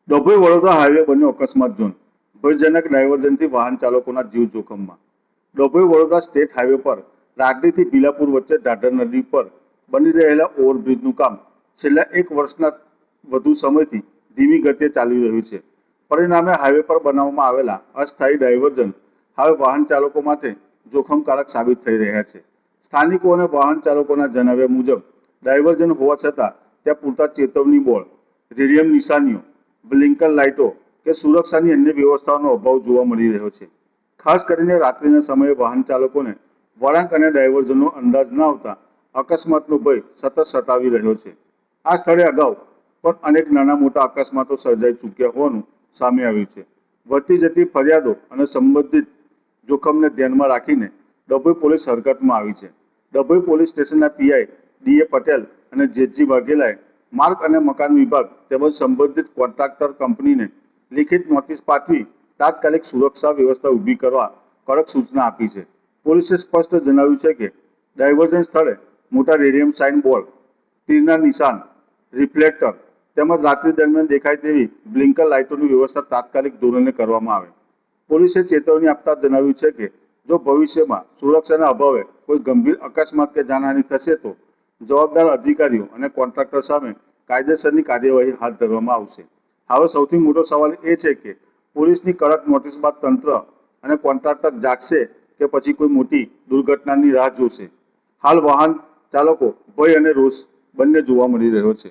Dabhoi Vadodara highway બન્યો અકસ્માત zone, ભયજનક ડાયવર્ઝનથી વાહન ચાલકોના જીવ જોખમમાં। ડભોઈ વડોદરા સ્ટેટ હાઈવે પર રાગડીથી ભીલાપુર વચ્ચે ઢાઢર નદી પર બની રહેલા ઓવરબ્રિજનું કામ છેલ્લા 1 વર્ષના વધુ સમયથી ધીમી ગતિએ ચાલી રહ્યું છે। પરિણામે હાઈવે પર બનાવવામાં આવેલા અસ્થાયી ડાયવર્ઝન હવે વાહન ચાલકો માટે જોખમકારક સાબિત થઈ રહ્યા છે। સ્થાનિકો અને વાહન ચાલકોના જણાવ્યા મુજબ ડાયવર્ઝન હોવા છતાં ત્યાં પૂરતા ચેતવણી બોર્ડ, રેડિયમ નિશાનીઓ, બ્લિંકર લાઇટો કે સુરક્ષાની અન્ય વ્યવસ્થાઓનો અભાવ જોવા મળી રહ્યો છે। ખાસ કરીને રાત્રિના સમયે વાહન ચાલકોને વળાંક અને ડાયવર્ઝનનો અંદાજ ન આવતા અકસ્માતનો ભય સતત સતાવી રહ્યો છે। આ સ્થળે અગાઉ પણ અનેક નાના મોટા અકસ્માતો સર્જાઈ ચૂક્યા હોવાનું સામે આવ્યું છે। વધતી જતી ફરિયાદો અને સંબંધિત જોખમને ધ્યાનમાં રાખીને ડભોઈ પોલીસ હરકતમાં આવી છે। ડભોઈ પોલીસ સ્ટેશનના પીઆઈ ડીએ પટેલ અને જેજી વાઘેલાએ માર્ગ અને મકાન વિભાગ તેમજ સંબંધિત કોન્ટ્રાક્ટર કંપનીને લિખિત નોટિસ પાઠવી તાત્કાલિક સુરક્ષા વ્યવસ્થા ઊભી કરવા કડક સૂચના આપી છે। પોલીસે સ્પષ્ટ જણાવ્યું છે કે ડાયવર્ઝન સ્થળે મોટા રેડિયમ સાઇન બોર્ડ, તીરના નિશાન, રિફ્લેક્ટર તેમજ રાત્રિ દરમિયાન દેખાય તેવી બ્લિંકર લાઇટોની વ્યવસ્થા તાત્કાલિક ધોરણે કરવામાં આવે। પોલીસે ચેતવણી આપતા જણાવ્યું છે કે જો ભવિષ્યમાં સુરક્ષાના અભાવે કોઈ ગંભીર અકસ્માત કે જાનહાનિ થશે તો જવાબદાર અધિકારીઓ અને કોન્ટ્રાક્ટર સામે કાયદેસરની કાર્યવાહી હાથ ધરવામાં આવશે। હવે સૌથી મોટો સવાલ એ છે કે પોલીસની કડક નોટિસ બાદ તંત્ર અને કોન્ટ્રાક્ટર જાગશે કે પછી કોઈ મોટી દુર્ઘટનાની રાહ જોશે। હાલ વાહન ચાલકો ભય અને રોષ બંને જોવા મળી રહ્યો છે।